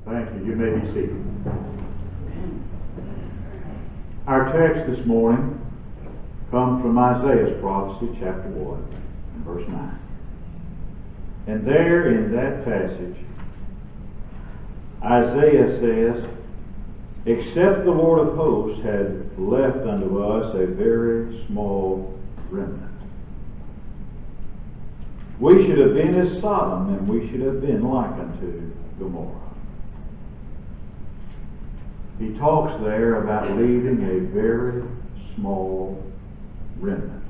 Thank you. You may be seated. Our text this morning comes from Isaiah's prophecy, chapter 1, and verse 9. And there in that passage, Isaiah says, "Except the Lord of hosts had left unto us a very small remnant. We should have been as Sodom, and we should have been like unto Gomorrah." He talks there about leaving a very small remnant.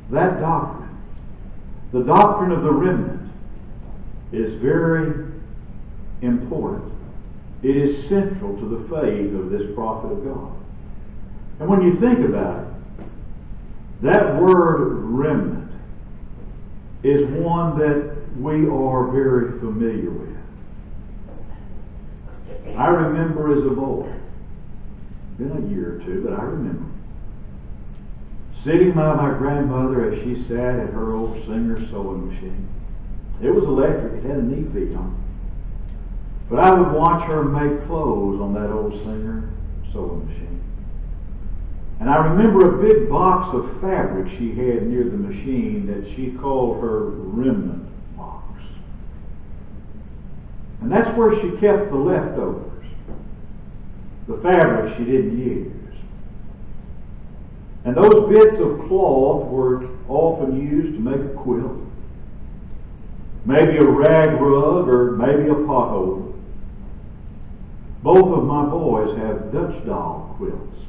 That doctrine, the doctrine of the remnant, is very important. It is central to the faith of this prophet of God. And when you think about it, that word remnant is one that we are very familiar with. I remember as a boy, been a year or two, but I remember sitting by my grandmother as she sat at her old Singer sewing machine. It was electric, it had a knee feet on it. But I would watch her make clothes on that old Singer sewing machine. And I remember a big box of fabric she had near the machine that she called her remnant box. And that's where she kept the leftovers, the fabric she didn't use. And those bits of cloth were often used to make a quilt, maybe a rag rug, or maybe a pothole. Both of my boys have Dutch doll quilts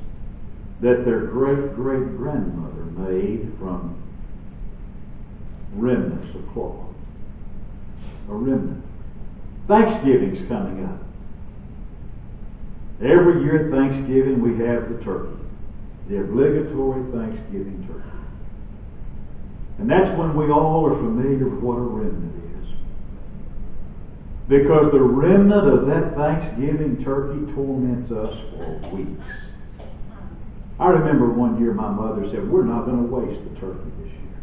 that their great-great-grandmother made from remnants of cloth. A remnant. Thanksgiving's coming up. Every year at Thanksgiving we have the turkey, the obligatory Thanksgiving turkey. And that's when we all are familiar with what a remnant is. Because the remnant of that Thanksgiving turkey torments us for weeks. I remember one year my mother said, "We're not going to waste the turkey this year."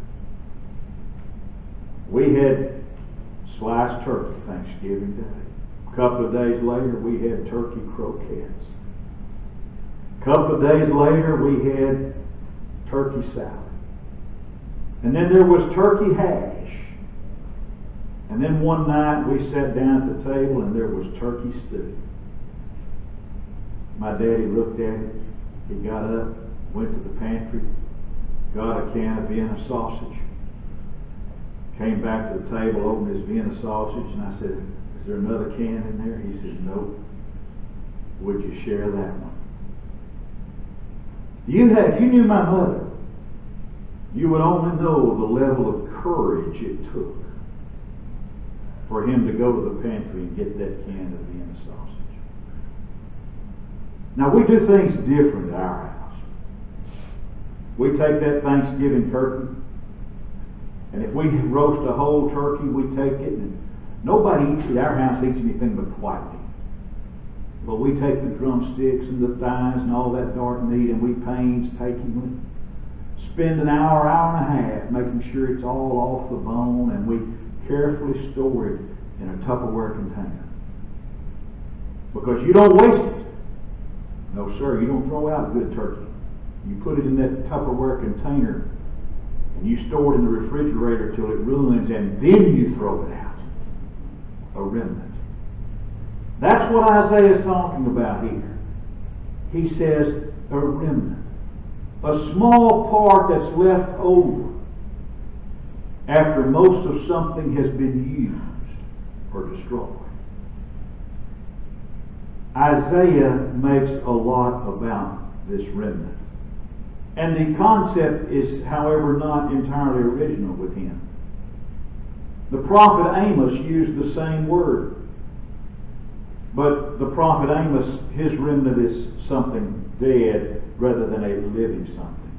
We had sliced turkey Thanksgiving Day. A couple of days later, we had turkey croquettes. A couple of days later, we had turkey salad. And then there was turkey hash. And then one night we sat down at the table and there was turkey stew. My daddy looked at it. He got up, went to the pantry, got a can of Vienna sausage, came back to the table, opened his Vienna sausage, and I said, "Is there another can in there?" He said, "Nope. Would you share that one?" If you knew my mother, you would only know the level of courage it took for him to go to the pantry and get that can of Vienna sausage. Now, we do things different at our house. We take that Thanksgiving turkey, and if we roast a whole turkey, we take it, and nobody at our house eats anything but white meat. But we take the drumsticks and the thighs and all that dark meat, and we painstakingly spend an hour, hour and a half making sure it's all off the bone, and we carefully store it in a Tupperware container. Because you don't waste it. No, sir, you don't throw out a good turkey. You put it in that Tupperware container and you store it in the refrigerator till it ruins, and then you throw it out. A remnant. That's what Isaiah is talking about here. He says a remnant. A small part that's left over after most of something has been used or destroyed. Isaiah makes a lot about this remnant. And the concept is, however, not entirely original with him. The prophet Amos used the same word. But the prophet Amos, his remnant is something dead rather than a living something.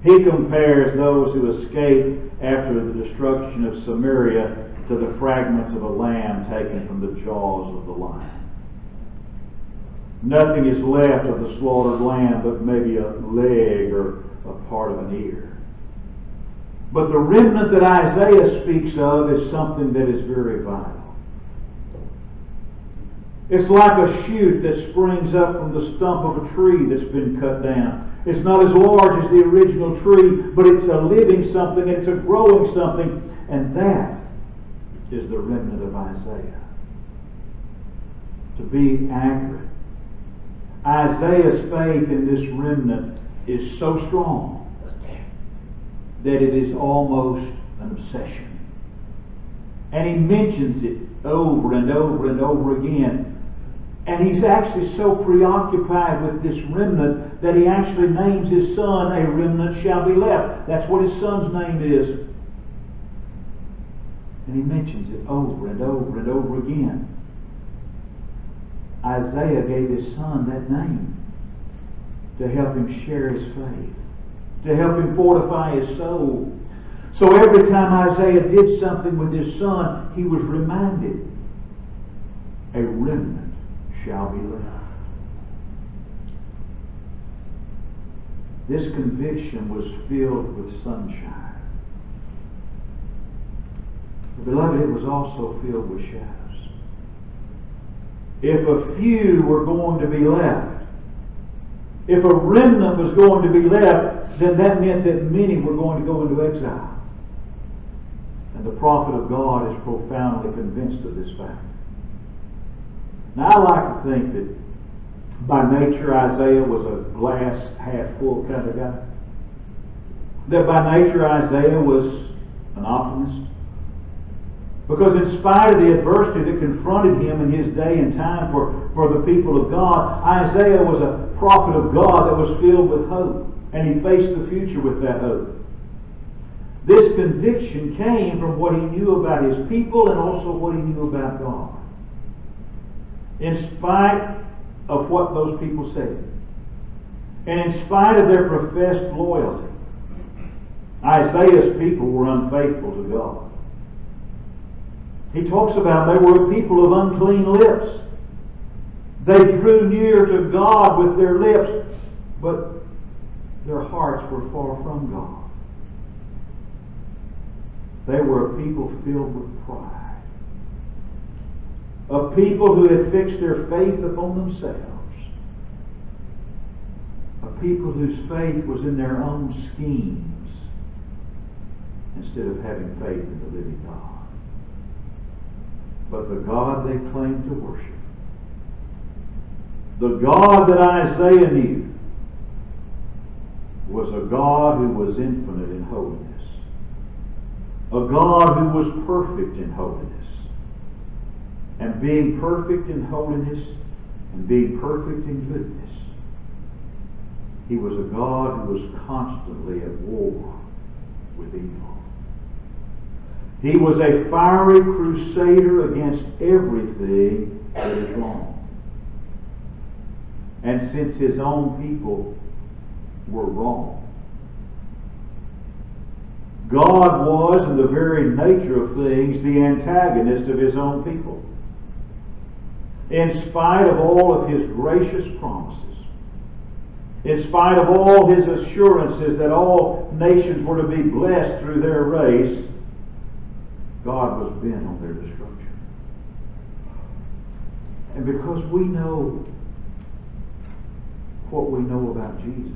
He compares those who escape after the destruction of Samaria to the fragments of a lamb taken from the jaws of the lion. Nothing is left of the slaughtered lamb but maybe a leg or a part of an ear. But the remnant that Isaiah speaks of is something that is very vital. It's like a shoot that springs up from the stump of a tree that's been cut down. It's not as large as the original tree, but it's a living something, it's a growing something, and that is the remnant of Isaiah. To be accurate, Isaiah's faith in this remnant is so strong that it is almost an obsession. And he mentions it over and over and over again. And he's actually so preoccupied with this remnant that he actually names his son, "A remnant shall be left." That's what his son's name is. And he mentions it over and over and over again. Isaiah gave his son that name to help him share his faith, to help him fortify his soul. So every time Isaiah did something with his son, he was reminded, a remnant shall be left. This conviction was filled with sunshine. But beloved, it was also filled with shadows. If a few were going to be left, if a remnant was going to be left, then that meant that many were going to go into exile. And the prophet of God is profoundly convinced of this fact. Now, I like to think that by nature Isaiah was a glass half full kind of guy. That by nature Isaiah was an optimist. Because in spite of the adversity that confronted him in his day and time for the people of God, Isaiah was a prophet of God that was filled with hope. And he faced the future with that hope. This conviction came from what he knew about his people and also what he knew about God. In spite of what those people said, and in spite of their professed loyalty, Isaiah's people were unfaithful to God. He talks about they were a people of unclean lips. They drew near to God with their lips, but their hearts were far from God. They were a people filled with pride. A people who had fixed their faith upon themselves. A people whose faith was in their own schemes instead of having faith in the living God. But the God they claimed to worship, the God that Isaiah knew, was a God who was infinite in holiness. A God who was perfect in holiness. And being perfect in holiness and being perfect in goodness, He was a God who was constantly at war with evil. He was a fiery crusader against everything that is wrong. And since His own people were wrong, God was, in the very nature of things, the antagonist of His own people. In spite of all of His gracious promises, in spite of all His assurances that all nations were to be blessed through their race, God was bent on their destruction. And because we know what we know about Jesus,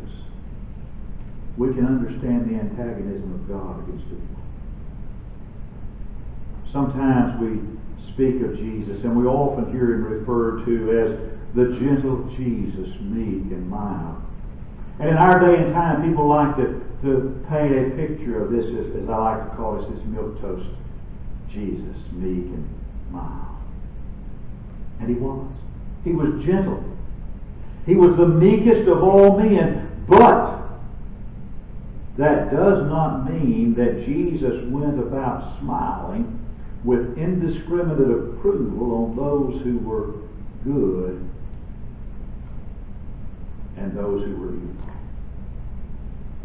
we can understand the antagonism of God against evil. Sometimes we speak of Jesus, and we often hear Him referred to as the gentle Jesus, meek and mild. And in our day and time, people like to paint a picture of this, as I like to call it, this milquetoast Jesus, meek and mild. And He was. He was gentle. He was the meekest of all men, but that does not mean that Jesus went about smiling with indiscriminate approval on those who were good and those who were evil.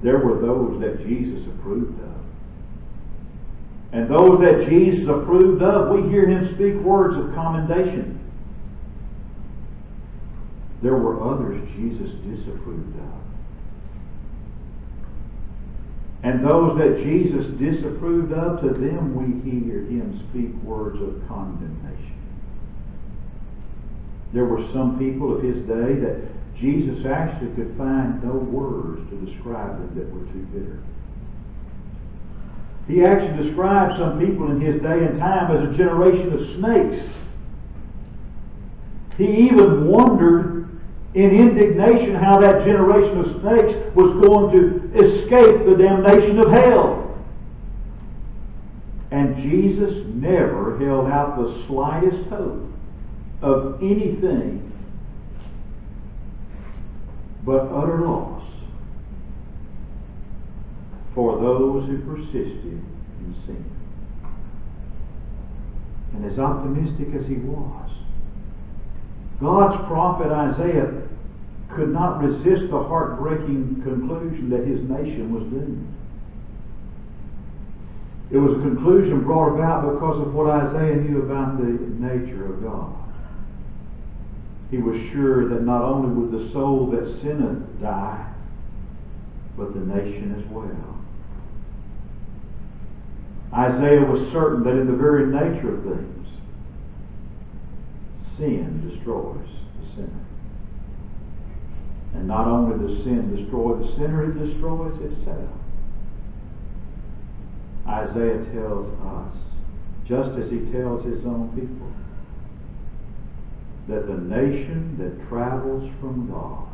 There were those that Jesus approved of. And those that Jesus approved of, we hear Him speak words of commendation. There were others Jesus disapproved of. And those that Jesus disapproved of, to them we hear Him speak words of condemnation. There were some people of his day that Jesus actually could find no words to describe them that were too bitter. He actually described some people in his day and time as a generation of snakes. He even wondered in indignation how that generation of snakes was going to escape the damnation of hell. And Jesus never held out the slightest hope of anything but utter loss for those who persisted in sin. And as optimistic as he was, God's prophet Isaiah could not resist the heartbreaking conclusion that his nation was doomed. It was a conclusion brought about because of what Isaiah knew about the nature of God. He was sure that not only would the soul that sinneth die, but the nation as well. Isaiah was certain that in the very nature of things, sin destroys the sinner. And not only does sin destroy the sinner, it destroys itself. Isaiah tells us, just as he tells his own people, that the nation that travels from God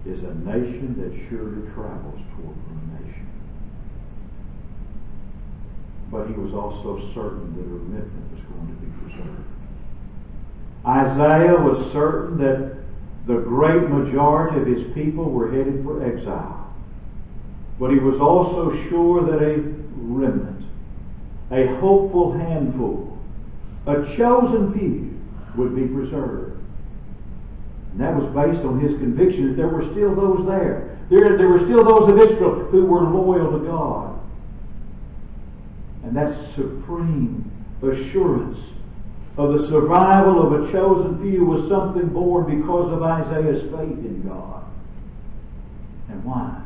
is a nation that surely travels toward ruination. But he was also certain that a remnant was going to be preserved. Isaiah was certain that the great majority of his people were headed for exile. But he was also sure that a remnant, a hopeful handful, a chosen few would be preserved. And that was based on his conviction that there were still those there. There were still those of Israel who were loyal to God. And that supreme assurance of the survival of a chosen few was something born because of Isaiah's faith in God. And why?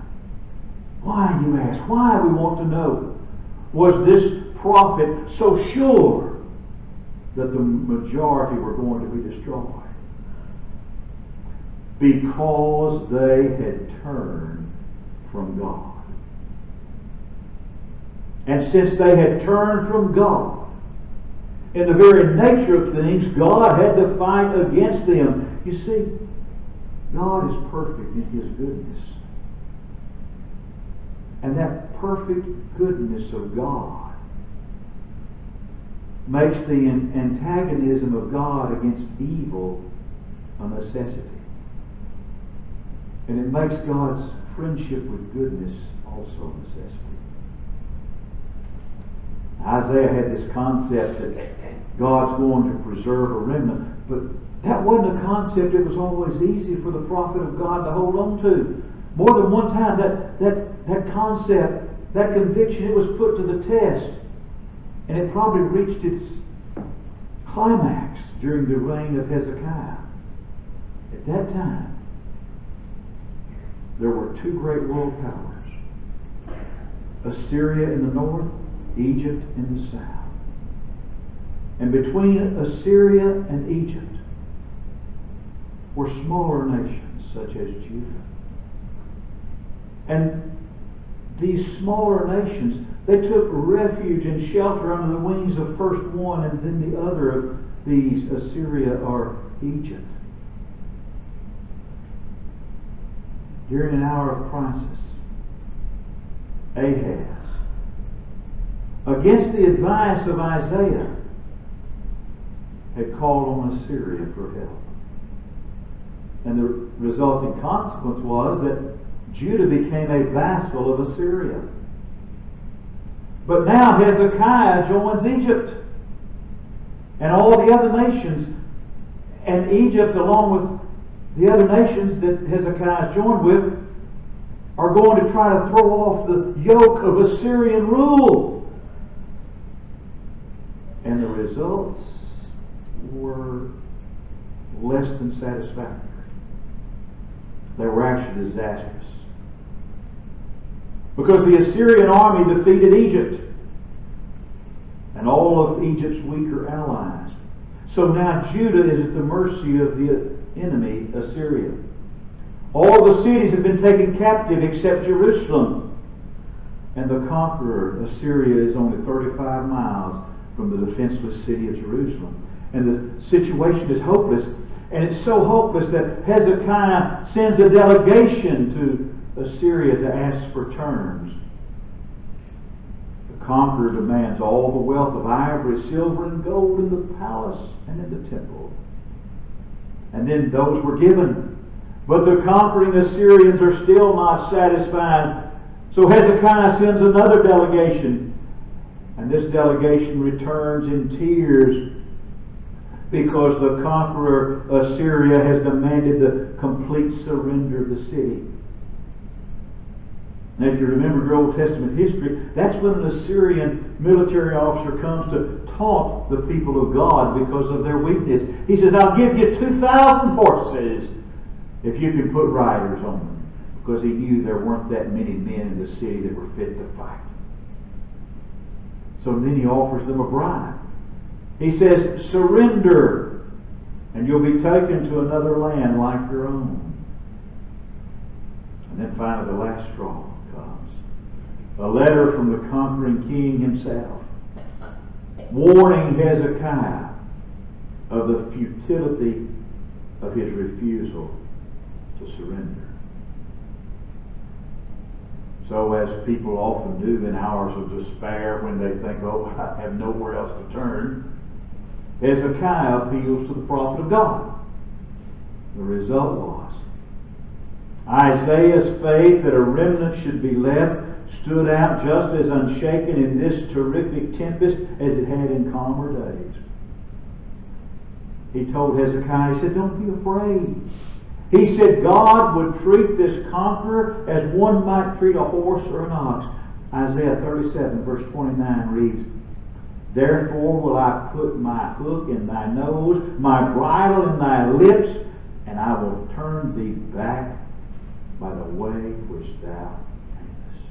Why, you ask? Why, we want to know? Was this prophet so sure that the majority were going to be destroyed? Because they had turned from God. And since they had turned from God, in the very nature of things, God had to fight against them. You see, God is perfect in His goodness. And that perfect goodness of God makes the antagonism of God against evil a necessity. And it makes God's friendship with goodness also a necessity. Isaiah had this concept that God's going to preserve a remnant, but that wasn't a concept it was always easy for the prophet of God to hold on to. More than one time that concept, that conviction, it was put to the test. And it probably reached its climax during the reign of Hezekiah. At that time, there were two great world powers. Assyria in the north, Egypt in the south. And between Assyria and Egypt were smaller nations such as Judah. And these smaller nations, they took refuge and shelter under the wings of first one and then the other of these, Assyria or Egypt. During an hour of crisis, Ahaz, against the advice of Isaiah, had called on Assyria for help. And the resulting consequence was that Judah became a vassal of Assyria. But now Hezekiah joins Egypt. And all the other nations, and Egypt along with the other nations that Hezekiah is joined with, are going to try to throw off the yoke of Assyrian rule. And the results were less than satisfactory. They were actually disastrous. Because the Assyrian army defeated Egypt and all of Egypt's weaker allies. So now Judah is at the mercy of the enemy, Assyria. All the cities have been taken captive except Jerusalem. And the conqueror, Assyria, is only 35 miles from the defenseless city of Jerusalem. And the situation is hopeless. And it's so hopeless that Hezekiah sends a delegation to Assyria to ask for terms. The conqueror demands all the wealth of ivory, silver, and gold in the palace and in the temple. And then those were given. But the conquering Assyrians are still not satisfied. So Hezekiah sends another delegation. And this delegation returns in tears because the conqueror Assyria has demanded the complete surrender of the city. Now, if you remember your Old Testament history, that's when an Assyrian military officer comes to taunt the people of God because of their weakness. He says, I'll give you 2,000 horses if you can put riders on them. Because he knew there weren't that many men in the city that were fit to fight. So then he offers them a bribe. He says, surrender, and you'll be taken to another land like your own. And then finally the last straw comes. A letter from the conquering king himself, warning Hezekiah of the futility of his refusal to surrender. So as people often do in hours of despair when they think, oh, I have nowhere else to turn, Hezekiah appeals to the prophet of God. The result was Isaiah's faith that a remnant should be left stood out just as unshaken in this terrific tempest as it had in calmer days. He told Hezekiah, he said, don't be afraid. He said God would treat this conqueror as one might treat a horse or an ox. Isaiah 37 verse 29 reads, therefore will I put my hook in thy nose, my bridle in thy lips, and I will turn thee back by the way which thou camest.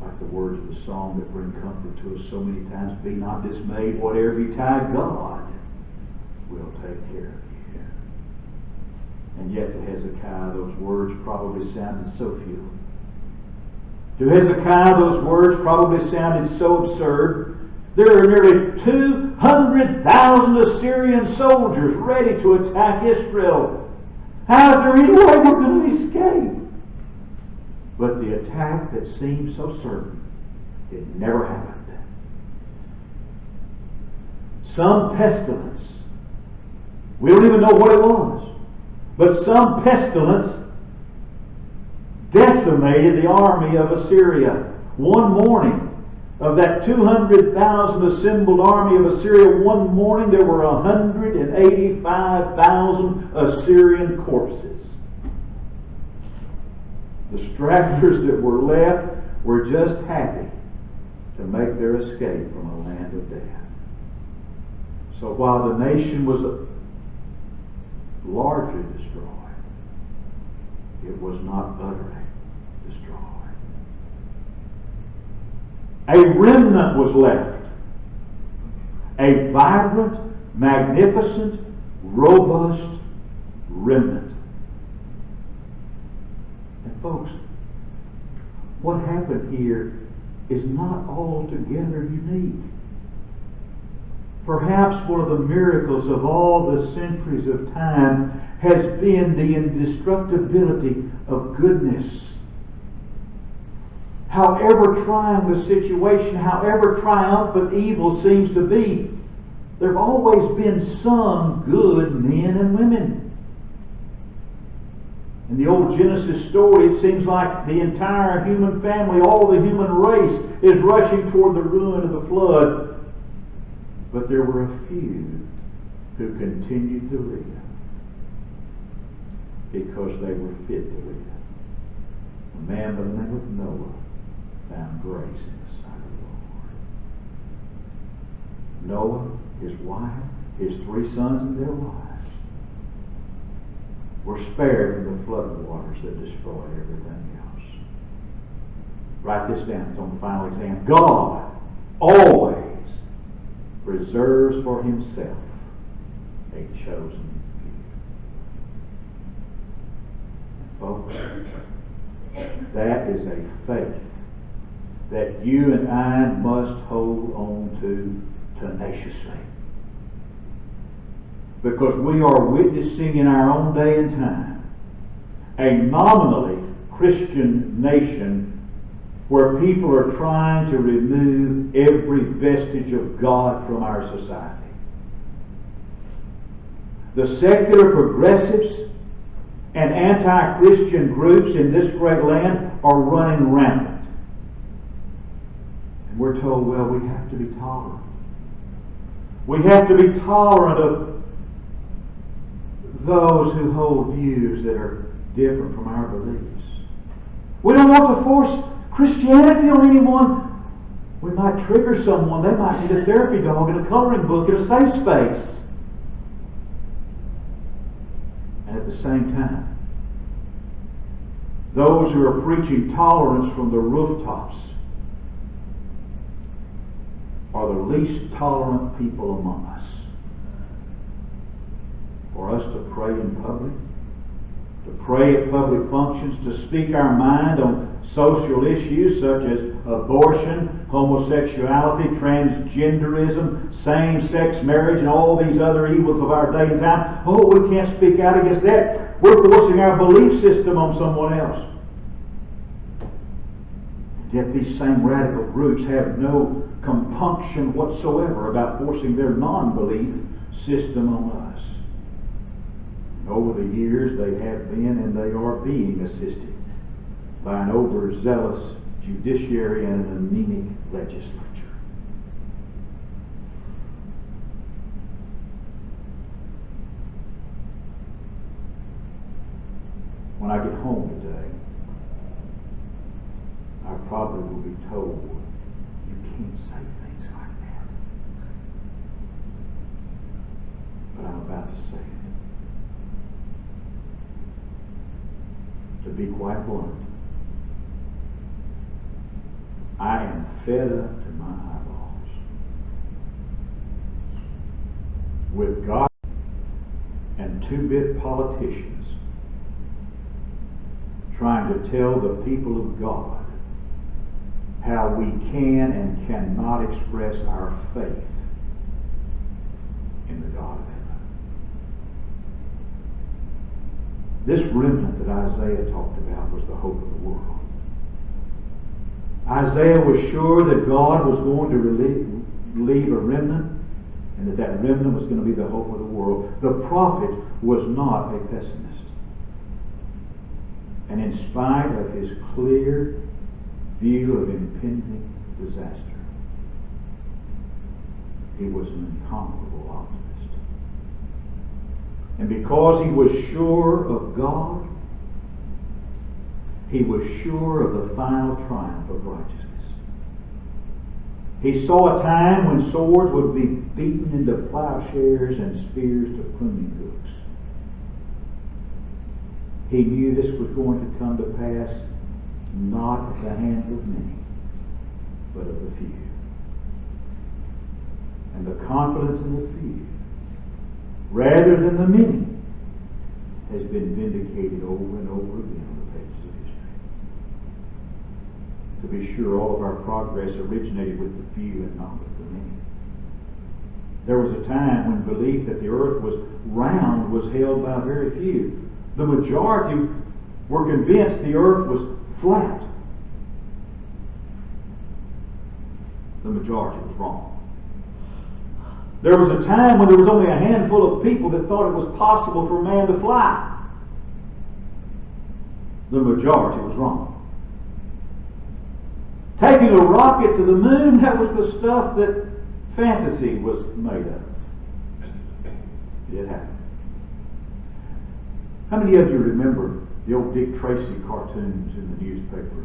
Like the words of the song that bring comfort to us so many times, be not dismayed, whatever betide, God will take care of you. And yet to Hezekiah those words probably sounded so few. To Hezekiah those words probably sounded so absurd. There are nearly 200,000 Assyrian soldiers ready to attack Israel. How is there any way we're going to escape? But the attack that seemed so certain, it never happened. Some pestilence, we don't even know what it was, but some pestilence decimated the army of Assyria. One morning, of that 200,000 assembled army of Assyria, one morning there were 185,000 Assyrian corpses. The stragglers that were left were just happy to make their escape from a land of death. So while the nation was largely destroyed, it was not utterly destroyed. A remnant was left. A vibrant, magnificent, robust remnant. And folks, what happened here is not altogether unique. Perhaps one of the miracles of all the centuries of time has been the indestructibility of goodness. However trying the situation, however triumphant evil seems to be, there have always been some good men and women. In the old Genesis story, it seems like the entire human family, all the human race, is rushing toward the ruin of the flood. But there were a few who continued to live because they were fit to live. A man by the name of Noah found grace in the sight of the Lord. Noah, his wife, his 3 sons and their wives were spared from the flood waters that destroyed everything else. Write this down. It's on the final exam. God always preserves reserves for himself a chosen few. Folks, that is a faith that you and I must hold on to tenaciously. Because we are witnessing in our own day and time a nominally Christian nation where people are trying to remove every vestige of God from our society. The secular progressives and anti-Christian groups in this great land are running rampant. And we're told, well, we have to be tolerant. We have to be tolerant of those who hold views that are different from our beliefs. We don't want to force Christianity on anyone. We might trigger someone. They might need a therapy dog and a coloring book and a safe space. And at the same time, those who are preaching tolerance from the rooftops are the least tolerant people among us. For us to pray in public, to pray at public functions, to speak our mind on social issues such as abortion, homosexuality, transgenderism, same-sex marriage, and all these other evils of our day and time. Oh, we can't speak out against that. We're forcing our belief system on someone else. And yet these same radical groups have no compunction whatsoever about forcing their non-belief system on us. And over the years, they have been and they are being assisted by an overzealous judiciary and an anemic legislature. When I get home today, I probably will be told, you can't say things like that. But I'm about to say it. To be quite blunt, I am fed up to my eyeballs with God and two-bit politicians trying to tell the people of God how we can and cannot express our faith in the God of heaven. This remnant that Isaiah talked about was the hope of the world. Isaiah was sure that God was going to leave a remnant, and that that remnant was going to be the hope of the world. The prophet was not a pessimist. And in spite of his clear view of impending disaster, he was an incomparable optimist. And because he was sure of God, he was sure of the final triumph of righteousness. He saw a time when swords would be beaten into plowshares and spears to pruning hooks. He knew this was going to come to pass not at the hands of many, but of the few. And the confidence in the few, rather than the many, has been vindicated over and over again on the pages of history. To be sure, all of our progress originated with the few and not with the many. There was a time when belief that the earth was round was held by very few. The majority were convinced the earth was flat. The majority was wrong. There was a time when there was only a handful of people that thought it was possible for man to fly. The majority was wrong. Taking a rocket to the moon, that was the stuff that fantasy was made of. It happened. How many of you remember the old Dick Tracy cartoons in the newspaper,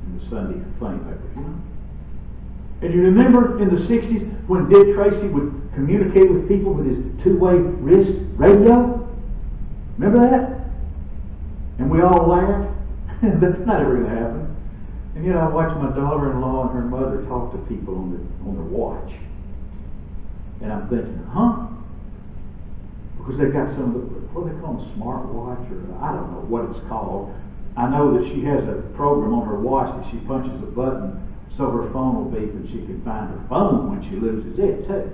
in the Sunday funny paper? You know? And you remember in the 60s when Dick Tracy would communicate with people with his two-way wrist radio? Remember that? And we all laughed. That's not ever going to happen. And yet I watched my daughter-in-law and her mother talk to people on their watch. And I'm thinking, huh? Because they've got some of the, what do they call them, smartwatch, or I don't know what it's called. I know that she has a program on her watch that she punches a button so her phone will beep and she can find her phone when she loses it too.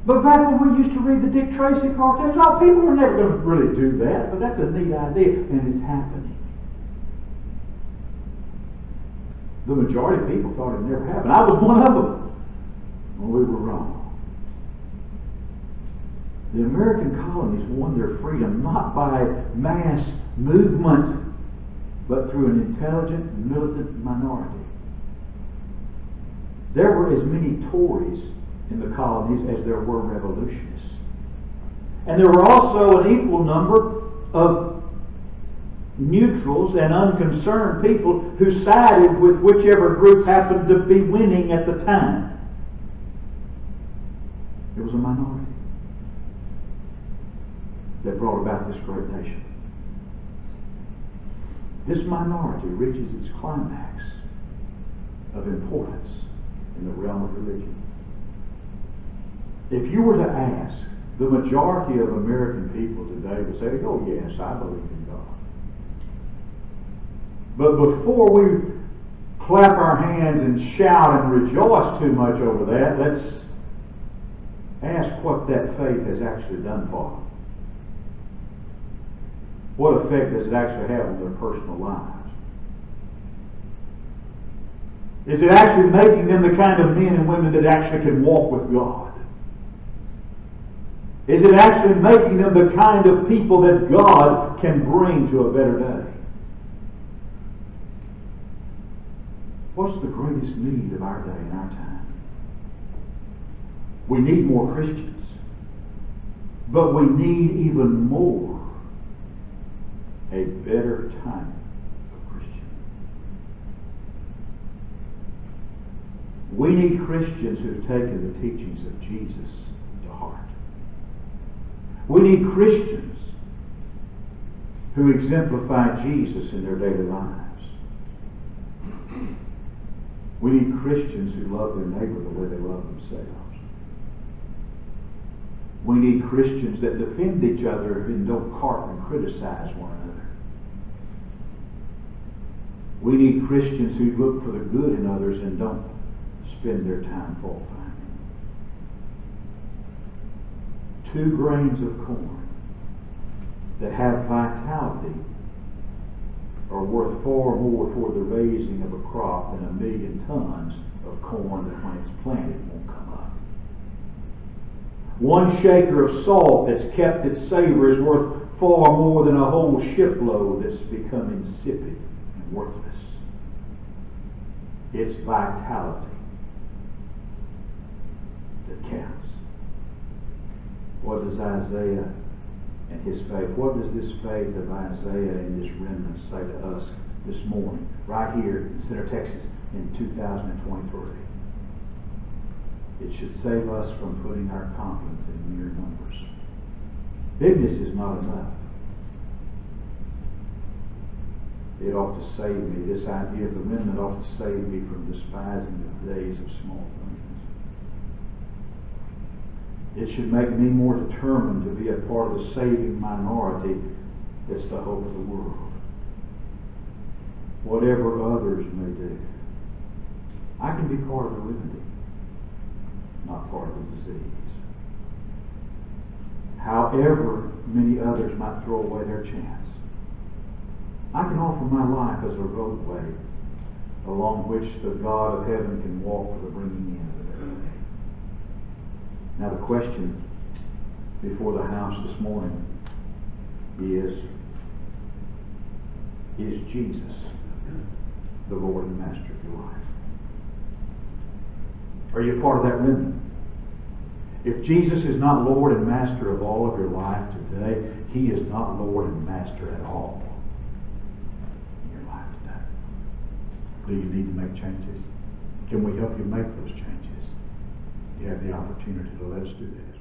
But back when we used to read the Dick Tracy cartoons, people are never going to really do that, but that's a neat idea, and it's happening. The majority of people thought it never happened. I was one of them when we were wrong. The American colonies won their freedom not by mass movement, but through an intelligent, militant minority. There were as many Tories in the colonies as there were revolutionists. And there were also an equal number of neutrals and unconcerned people who sided with whichever group happened to be winning at the time. It was a minority that brought about this great nation. This minority reaches its climax of importance in the realm of religion. If you were to ask, the majority of American people today would say, oh yes, I believe in God. But before we clap our hands and shout and rejoice too much over that, let's ask what that faith has actually done for them. What effect does it actually have on their personal lives? Is it actually making them the kind of men and women that actually can walk with God? Is it actually making them the kind of people that God can bring to a better day? What's the greatest need of our day and our time? We need more Christians. But we need even more a better type of Christian. We need Christians who've taken the teachings of Jesus to heart. We need Christians who exemplify Jesus in their daily lives. We need Christians who love their neighbor the way they love themselves. We need Christians that defend each other and don't carp and criticize one another. We need Christians who look for the good in others and don't spend their time fault finding. 2 grains of corn that have vitality are worth far more for the raising of a crop than 1,000,000 tons of corn that when it's planted won't come up. 1 shaker of salt that's kept its savor is worth far more than a whole shipload that's become insipid and worthless. It's vitality that counts. What does Isaiah and his faith, what does this faith of Isaiah and this remnant say to us this morning, right here in Center, Texas, in 2023? It should save us from putting our confidence in mere numbers. Bigness is not enough. It ought to save me. This idea of the remnant ought to save me from despising the days of small things. It should make me more determined to be a part of the saving minority that's the hope of the world. Whatever others may do, I can be part of the remedy, not part of the disease. However many others might throw away their chance, I can offer my life as a roadway along which the God of heaven can walk for the bringing in of the better day. Now the question before the house this morning is Jesus the Lord and Master of your life? Are you part of that remnant? If Jesus is not Lord and Master of all of your life today, He is not Lord and Master at all in your life today. Do you need to make changes? Can we help you make those changes? You have the opportunity to let us do that.